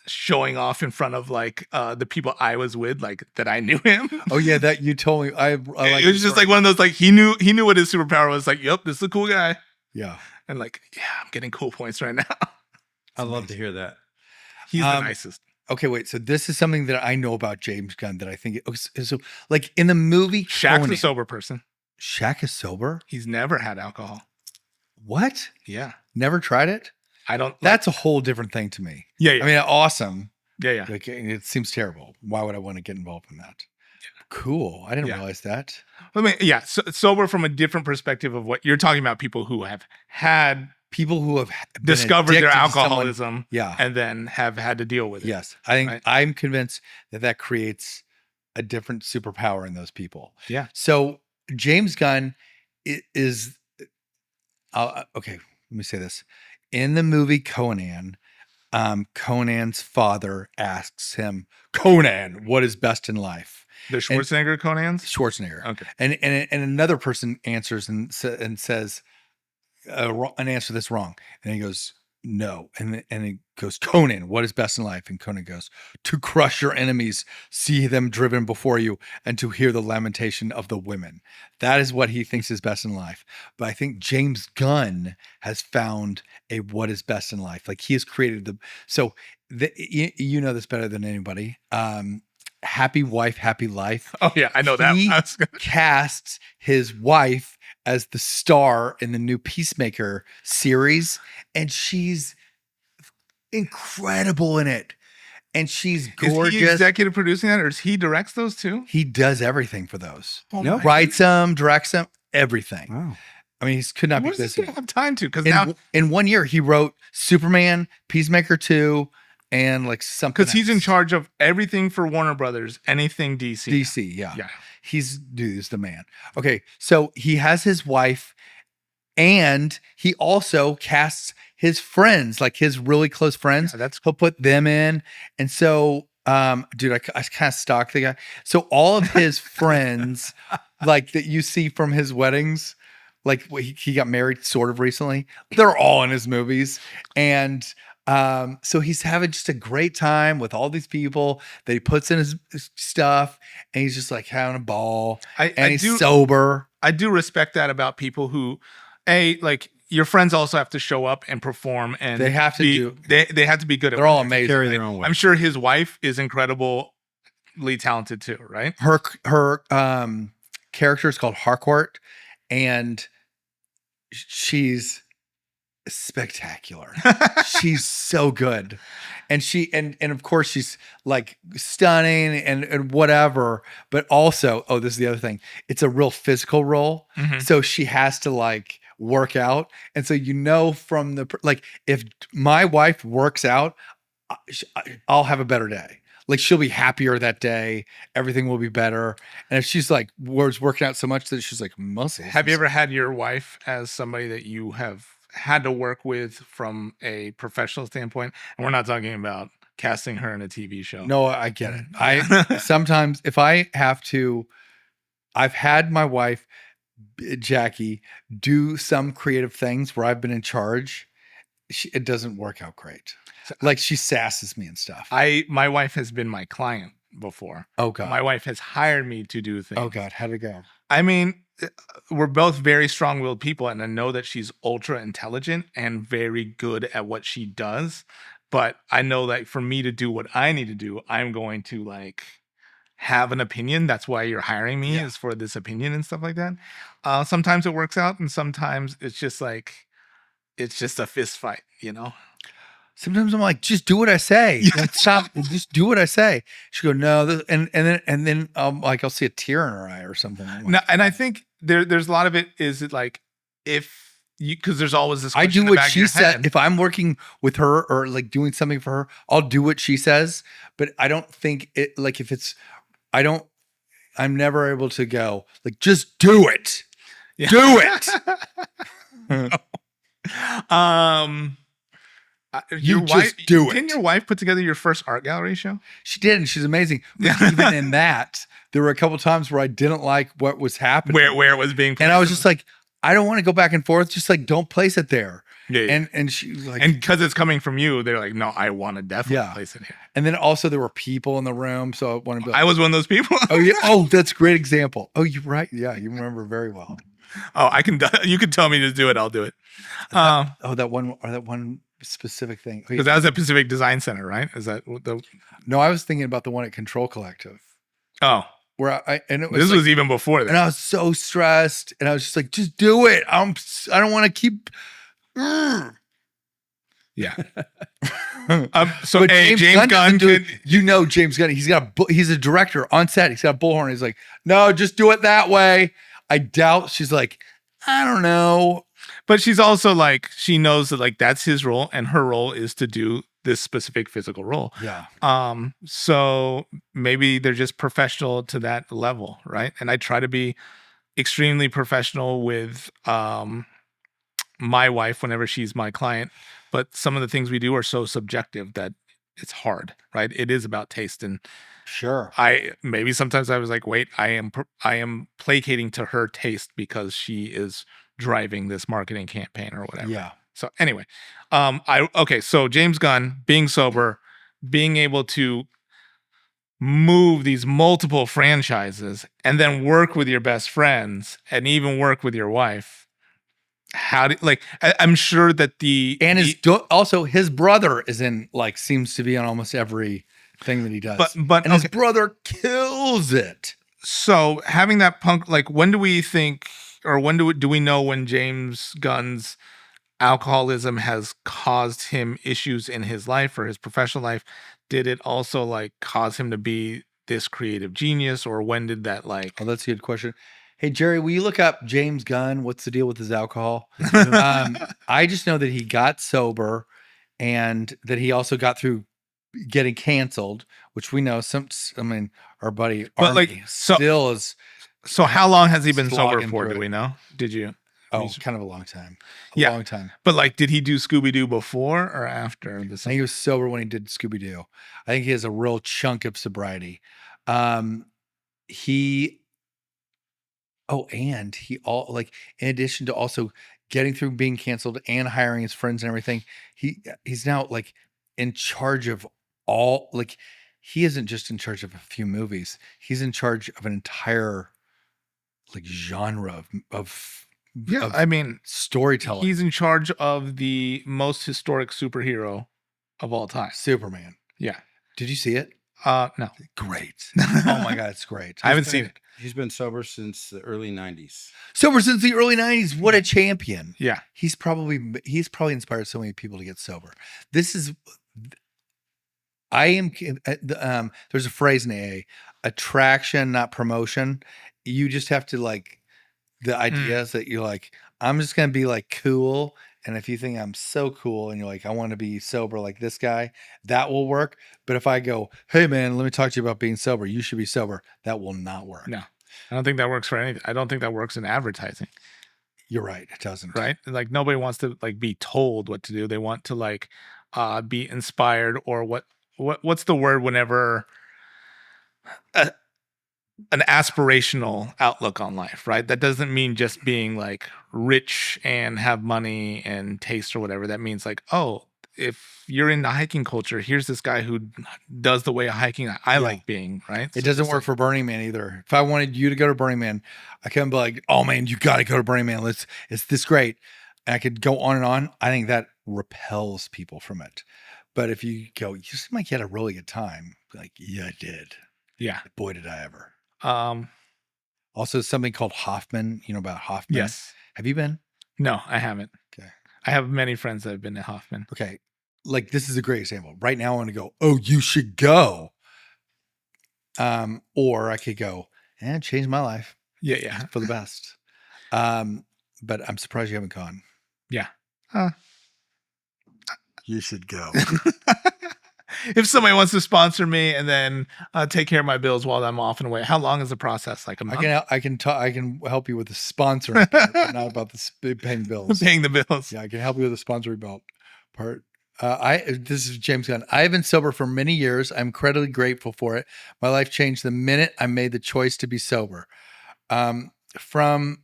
showing off in front of like the people I was with, like that I knew him. Oh yeah, that you told me. I like it was just like one of those, like he knew what his superpower was. Like, yep, this is a cool guy. Yeah. And like, yeah, I'm getting cool points right now. I love to hear that. He's the nicest. Okay, wait. So this is something that I know about James Gunn that I think so. Like in the movie, Shaq's a sober person. Shaq is sober. He's never had alcohol. What? Yeah. Never tried it. I don't. That's a whole different thing to me. Yeah. I mean, awesome. Yeah. Like, it seems terrible. Why would I want to get involved in that? Yeah. Cool. I didn't realize that. I mean, yeah. Sober from a different perspective of what you're talking about. People who have discovered their alcoholism, and then have had to deal with it. Yes, I think I'm convinced that creates a different superpower in those people. Yeah. So James Gunn is okay. Let me say this: in the movie Conan, Conan's father asks him, "Conan, what is best in life?" The Schwarzenegger Conan's? Schwarzenegger. Okay. And another person answers and says, an answer that's wrong. And he goes, no. And he goes, Conan, what is best in life? And Conan goes, to crush your enemies, see them driven before you, and to hear the lamentation of the women. That is what he thinks is best in life. But I think James Gunn has found a what is best in life. Like he has created you know this better than anybody. Happy Wife, Happy Life. Oh yeah, I know that. He casts his wife as the star in the new Peacemaker series, and she's incredible in it. And she's gorgeous. Is he executive producing that, or is he directs those too? He does everything for those. No. Writes them, directs them, everything. Wow. I mean, he could not be What does he busy. have time to? Because now, In 1 year, he wrote Superman, Peacemaker 2, and like something. because he's in charge of everything for Warner Brothers, anything DC. DC, yeah. Yeah. He's the man. Okay, so he has his wife, and he also casts his friends, like his really close friends. Yeah, He'll put them in, and so, dude, I kind of stalked the guy. So all of his friends, like that you see from his weddings, like he got married sort of recently. They're all in his movies, and so he's having just a great time with all these people that he puts in his stuff, and he's just like having a ball. He's sober. I do respect that about people who, like your friends also have to show up and perform, and They have to they have to be good. They're all amazing. Carry their own weight. I'm sure his wife is incredibly talented too, right? Her character is called Harcourt, and she's spectacular. She's so good. And and of course she's like stunning and whatever, but also, this is the other thing. It's a real physical role. Mm-hmm. So she has to like work out. And so, from like, if my wife works out, I'll have a better day. Like she'll be happier that day. Everything will be better. And if she's like working out so much that she's like muscles. Have you ever had your wife as somebody that you have had to work with from a professional standpoint? And we're not talking about casting her in a TV show. No, I get it. I sometimes, if I have to, I've had my wife, Jackie, do some creative things where I've been in charge. It doesn't work out great. Like she sasses me and stuff. My wife has been my client before. Oh God. My wife has hired me to do things. Oh God. How'd it go? I mean, we're both very strong-willed people, and I know that she's ultra intelligent and very good at what she does. But I know that for me to do what I need to do, I'm going to like have an opinion. That's why you're hiring me, is for this opinion and stuff like that. Sometimes it works out, and sometimes it's just a fist fight, Sometimes I'm like, just do what I say. Like, stop. Just do what I say. She go, no. And then like I'll see a tear in her eye or something. Like, no, and I think there's a lot of it is it like because there's always this. I do what she said. Head. If I'm working with her or like doing something for her, I'll do what she says. But I don't think it like if it's. I'm never able to go like just do it. Yeah. Do it. Your wife, do it. Didn't your wife put together your first art gallery show? She did, and she's amazing. But even in that, there were a couple times where I didn't like what was happening, where it was being placed. And I was just like, I don't want to go back and forth. Just like, don't place it there. Yeah. And she was like, and because it's coming from you, they're like, no, I want to definitely place it here. And then also there were people in the room, so I want to be. Like, I was one of those people. Oh yeah. Oh, that's a great example. Oh, you're right. Yeah, you remember very well. Oh, I can. You can tell me to do it. I'll do it. That one specific thing, because that was at Pacific Design Center, right? Is that what the? No, I was thinking about the one at Control Collective. Oh, where this was even before that, and I was so stressed, and I was just like, just do it. I don't want to keep. Yeah. So James Gunn, James Gunn. He's a director on set. He's got a bullhorn. He's like, no, just do it that way. I doubt she's like, I don't know. But she's also like, she knows that like that's his role, and her role is to do this specific physical role. Yeah. So maybe they're just professional to that level, right? And I try to be extremely professional with my wife whenever she's my client, but some of the things we do are so subjective that it's hard, right? It is about taste, and Sure. maybe sometimes I was like, wait, I am placating to her taste because she is driving this marketing campaign or whatever. Yeah. So anyway, so James Gunn, being sober, being able to move these multiple franchises and then work with your best friends and even work with your wife. How do I'm sure that also his brother is in, like, seems to be on almost every thing that he does. But his brother kills it. So having that punk, like, when do we think, or when do we know when James Gunn's alcoholism has caused him issues in his life or his professional life? Did it also like cause him to be this creative genius, or when did that like? Oh, that's a good question. Hey, Jerry, will you look up James Gunn? What's the deal with his alcohol? I just know that he got sober and that he also got through getting canceled, which we know our buddy Army still is. So how long has he been sober for? Do we know? Did you? Oh, kind of a long time. Long time. But like, did he do Scooby-Doo before or after this? I think he was sober when he did Scooby-Doo. I think he has a real chunk of sobriety. And he in addition to also getting through being canceled and hiring his friends and everything, he's now like in charge of all, like, he isn't just in charge of a few movies. He's in charge of an entire like genre of storytelling. He's in charge of the most historic superhero of all time, Superman. Yeah. Did you see it? No. Great. Oh my God, it's great. I haven't seen it. He's been sober since the early 90s. Sober since the early 90s. What a champion. Yeah. He's probably inspired so many people to get sober. There's a phrase in AA, attraction, not promotion. You just have to the idea is that you're like, I'm just going to be like cool. And if you think I'm so cool and you're like, I want to be sober like this guy, that will work. But if I go, hey man, let me talk to you about being sober, you should be sober, that will not work. No, I don't think that works for anything. I don't think that works in advertising. You're right. It doesn't. Right. Like nobody wants to be told what to do. They want to be inspired, or what's the word whenever an aspirational outlook on life, right? That doesn't mean just being like rich and have money and taste or whatever. That means like, oh, if you're into hiking culture, here's this guy who does the way of hiking I like being, right? It doesn't work for Burning Man either. If I wanted you to go to Burning Man, I couldn't be like, oh man, you got to go to Burning Man. It's this great. And I could go on and on. I think that repels people from it. But if you go, you seem like you had a really good time. Like, yeah, I did. Yeah. Boy, did I ever. Also something called Hoffman, you know about Hoffman? Yes. Have you been? No, I haven't. Okay. I have many friends that have been to Hoffman. Okay. Like, this is a great example. Right now I want to go, oh, you should go. Or I could go, change my life. Yeah. For the best. But I'm surprised you haven't gone. Yeah. You should go. If somebody wants to sponsor me and then take care of my bills while I'm off and away, how long is the process? Like a month? I can help you with the sponsoring part, but not about the paying bills. Paying the bills. Yeah, I can help you with the sponsoring part. This is James Gunn. I have been sober for many years. I'm incredibly grateful for it. My life changed the minute I made the choice to be sober. From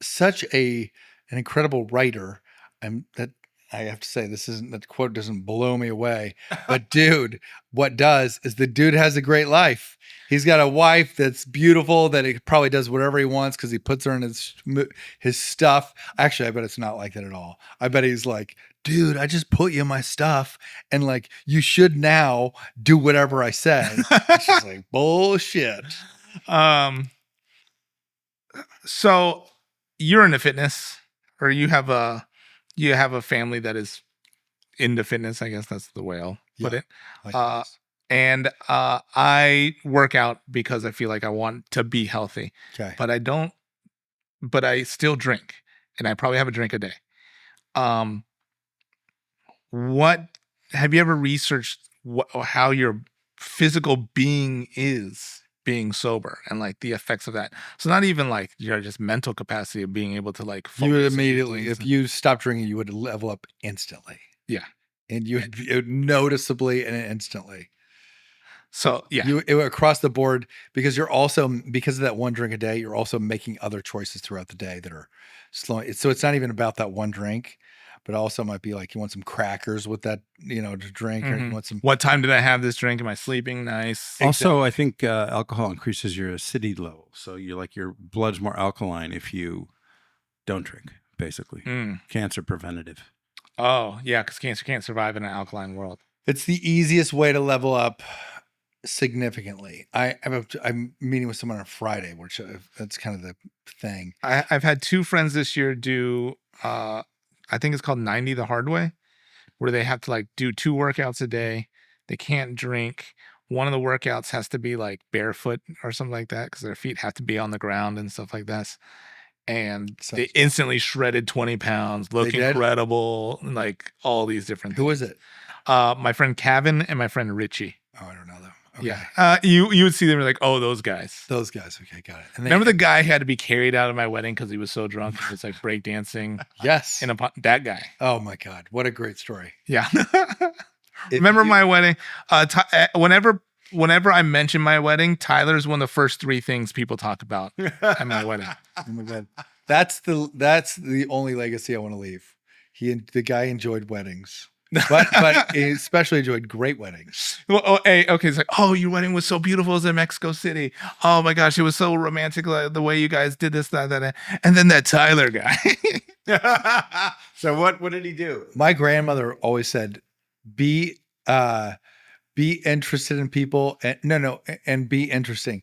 such an incredible writer, I have to say, that quote doesn't blow me away, but dude, what does is the dude has a great life. He's got a wife that's beautiful, that he probably does whatever he wants because he puts her in his stuff. Actually, I bet it's not like that at all. I bet he's like, dude, I just put you in my stuff and like, you should now do whatever I said. It's just like, bullshit. So you're into fitness, or you have a family that is into fitness. I guess that's the way I'll put it. And I work out because I feel like I want to be healthy. Okay. But I still drink, and I probably have a drink a day. What have you ever researched how your physical being is being sober and like the effects of that. So not even like your just mental capacity of being able to like You would focus on immediately, things. if you stopped drinking, you would level up instantly. Yeah. And you would noticeably and instantly. So yeah, it would across the board, because you're also, because of that one drink a day, you're also making other choices throughout the day that are slowing. So it's not even about that one drink, but also might be like you want some crackers with that, to drink, or you want some. What time did I have this drink? Am I sleeping? Nice. Also, I think alcohol increases your acidity level, so you're like your blood's more alkaline if you don't drink. Basically, cancer preventative. Oh yeah, because cancer can't survive in an alkaline world. It's the easiest way to level up significantly. I'm meeting with someone on Friday, which that's kind of the thing. I've had 2 friends this year do I think it's called 90 the hard way, where they have to like do 2 workouts a day. They can't drink. One of the workouts has to be like barefoot or something like that, because their feet have to be on the ground and stuff like that. And they instantly shredded 20 pounds, look incredible, like all these different things. Who is it? My friend Kevin and my friend Richie. Oh, I don't know them. Okay. Yeah. You would see them like, oh, those guys. Those guys. Okay, got it. And Remember the guy who had to be carried out of my wedding because he was so drunk? He was like breakdancing. Yes. That guy. Oh my God. What a great story. Yeah. Remember my wedding? Whenever I mention my wedding, Tyler's one of the first 3 things people talk about at my wedding. Oh my God. That's the only legacy I want to leave. The guy enjoyed weddings. but he especially enjoyed great weddings. Well, okay. It's like, oh, your wedding was so beautiful. It was in Mexico City. Oh my gosh, it was so romantic, like, the way you guys did this, that. And then that Tyler guy. So what did he do? My grandmother always said, be interested in people, and be interesting.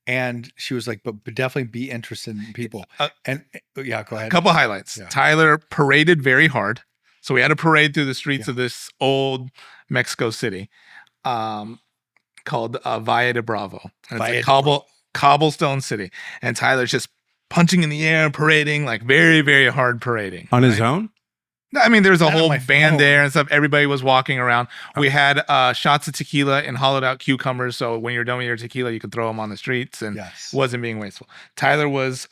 And she was like, but definitely be interested in people. And yeah, go ahead. A couple highlights. Yeah. Tyler paraded very hard. So we had a parade through the streets of this old Mexico City called Valle de Bravo. And it's a cobblestone city. And Tyler's just punching in the air, parading, like very, very hard parading. On his own? I mean, there's a whole band there and stuff. Everybody was walking around. Okay. We had shots of tequila and hollowed out cucumbers. So when you're done with your tequila, you could throw them on the streets, and wasn't being wasteful. Tyler was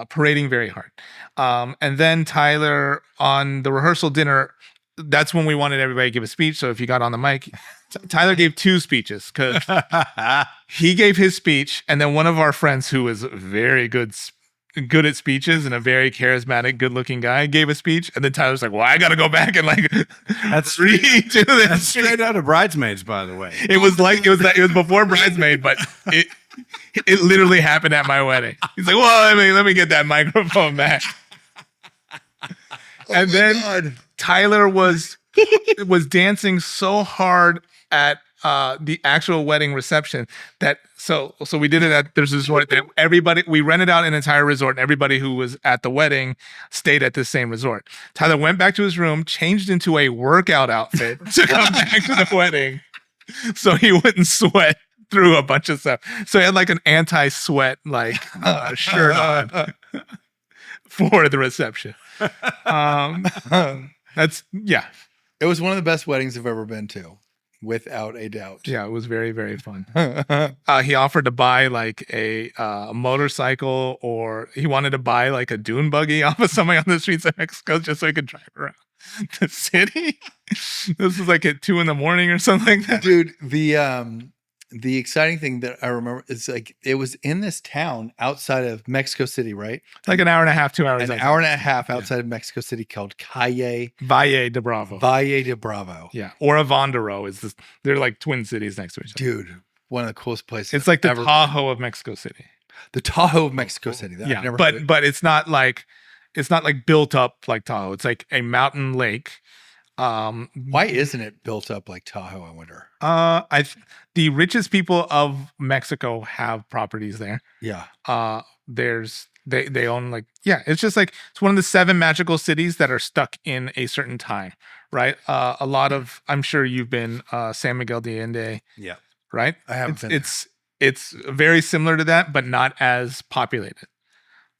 parading very hard. And then Tyler, on the rehearsal dinner, that's when we wanted everybody to give a speech. So if you got on the mic, Tyler gave 2 speeches, because he gave his speech. And then one of our friends, who was very good at speeches and a very charismatic, good-looking guy, gave a speech, and then Tyler's like, "Well, I got to go back and like redo this." That's straight out of Bridesmaids, by the way. It was before Bridesmaid, but it literally happened at my wedding. He's like, "Well, let me get that microphone back." And then Tyler was dancing so hard at the actual wedding reception that so we did it at there's this resort that we rented out an entire resort, and everybody who was at the wedding stayed at the same resort. Tyler went back to his room, changed into a workout outfit to come back to the wedding so he wouldn't sweat through a bunch of stuff. So he had like an anti-sweat like shirt on for the reception. That's it was one of the best weddings I've ever been to. Without a doubt. Yeah, it was very, very fun. He offered to buy like a motorcycle, or he wanted to buy like a dune buggy off of somebody on the streets of Mexico just so he could drive around the city. This was like at 2 a.m. or something like that. Dude, the exciting thing that I remember is like it was in this town outside of Mexico City, right? Like an hour and a half, 2 hours. An hour and a half outside of Mexico City, called Valle de Bravo. Valle de Bravo. Yeah. Or Avondero is this. They're like twin cities next to each other. Dude, one of the coolest places. It's like the Tahoe of Mexico City. The Tahoe of Mexico City. Yeah, but it's not like built up like Tahoe. It's like a mountain lake. Why isn't it built up like Tahoe, I wonder? The richest people of Mexico have properties there. Yeah. They own like, it's just like, it's one of the 7 magical cities that are stuck in a certain time, right? A lot of, I'm sure you've been, San Miguel de Allende. Yeah. Right? I haven't been. It's very similar to that, but not as populated.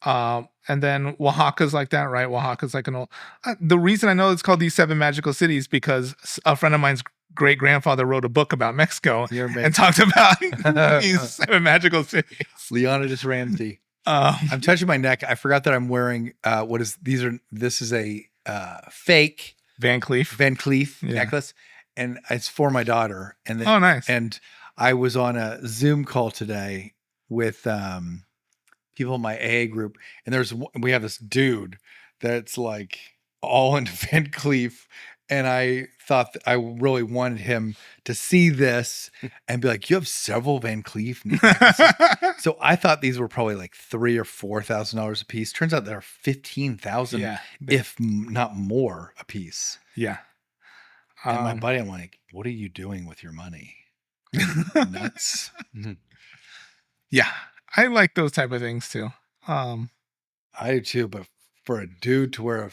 And then Oaxaca's like that, right? Oaxaca's like an old. The reason I know it's called these 7 magical cities because a friend of mine's great grandfather wrote a book about Mexico You're amazing. and talked about these 7 magical cities. Leonidas Ramsey. I'm touching my neck. I forgot that I'm wearing this is a fake Van Cleef necklace, and it's for my daughter. And Oh, nice. And I was on a Zoom call today with people in my AA group, and we have this dude that's like all into Van Cleef, and I thought that I really wanted him to see this and be like, "You have several Van Cleef necklaces." So I thought these were probably like $3,000 or $4,000 a piece. Turns out they're 15,000, if not more, a piece. Yeah. And my buddy, I'm like, "What are you doing with your money?" Nuts. Yeah, I like those type of things too. I do too, but for a dude to wear a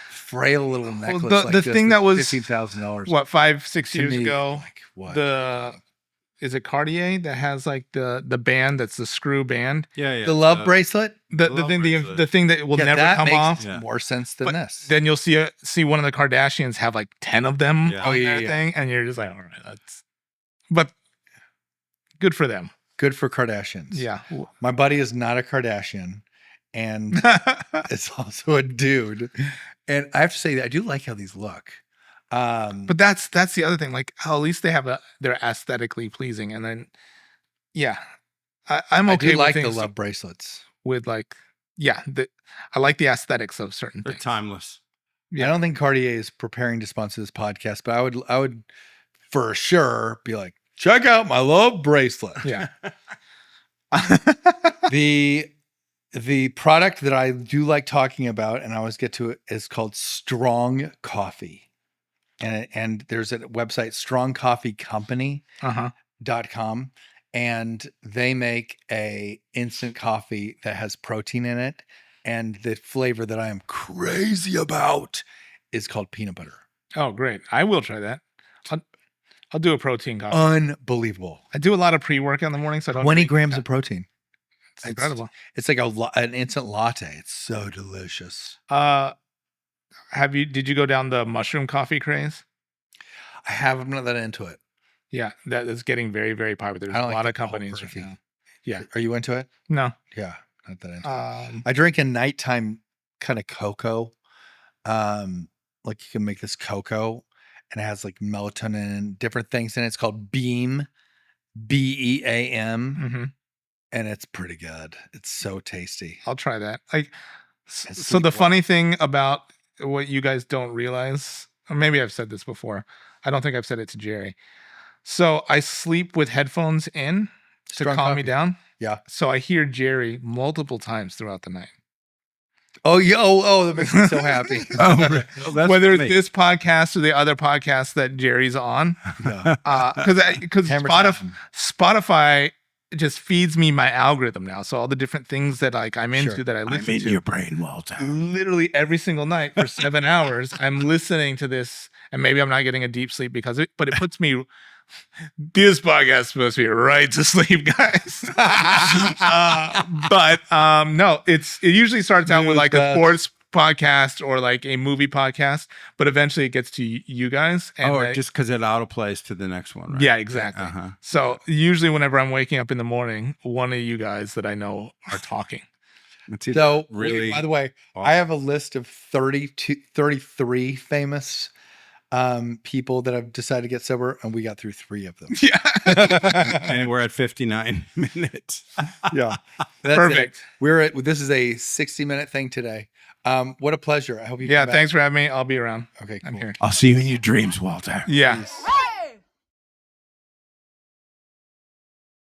frail little necklace, the like thing that was $15,000. what 5-6 years me, ago, like what? Is it Cartier that has like the band that's the screw band? Yeah. The love bracelet. The thing that will never come off. Makes more sense than this. Then you'll see one of the Kardashians have like 10 of them Yeah. on their thing, and you're just like, all right, but good for them. Good for Kardashians. Yeah. My buddy is not a Kardashian, and it's also a dude. And I have to say that I do like how these look. But that's the other thing. Like, at least they have they're aesthetically pleasing, and then I'm okay I do like with the things love bracelets. with like I like the aesthetics of certain They're things. timeless. Yeah. I don't think Cartier is preparing to sponsor this podcast, but I would for sure be like, check out my love bracelet. Yeah. The product that I do like talking about, and I always get to it, is called Strong Coffee. And there's a website, strongcoffeecompany.com, and they make a instant coffee that has protein in it. And the flavor that I am crazy about is called peanut butter. Oh, great. I will try that. I'll do a protein coffee. Unbelievable. I do a lot of pre-workout in the morning, so I don't 20 drink grams that. of protein. It's incredible. It's like an instant latte. It's so delicious. Did you go down the mushroom coffee craze? I have. I'm not that into it. Yeah, that is getting very, very popular. There's a lot of companies right now. Yeah. Are you into it? No. Yeah, not that into it. Um, I drink a nighttime kind of cocoa. Like you can make this cocoa, and it has like melatonin and different things in it. It's called Beam, BEAM. mm-hmm. And it's pretty good. It's so tasty. I'll try that. Like, It's so the sweet funny thing about what you guys don't realize, or maybe I've said this before. I don't think I've said it to Jerry. So I sleep with headphones in to Strong calm me coffee. down. Yeah. So I hear Jerry multiple times throughout the night. Oh, yeah. Oh, that makes me so happy. Whether it's this podcast or the other podcast that Jerry's on, because Spotify just feeds me my algorithm now. So all the different things that like I'm into that I listen to. your brain, Walter. Literally every single night for 7 hours, I'm listening to this, and maybe I'm not getting a deep sleep because of it, but it puts me. This podcast is supposed to be right to sleep, guys. No, it usually starts out with like a sports podcast or like a movie podcast, but eventually it gets to you guys. And just because it autoplays to the next one, right? Yeah, exactly. Uh-huh. So usually whenever I'm waking up in the morning, one of you guys that I know are talking. So, really, by the way, I have a list of 33 famous people that have decided to get sober, and we got through 3 of them. Yeah. And we're at 59 minutes. Yeah. Perfect. This is a 60-minute thing today. What a pleasure. I hope you Yeah, come back. thanks for having me. I'll be around. Okay, cool. I'm here. I'll see you in your dreams, Walter. Yeah. Peace.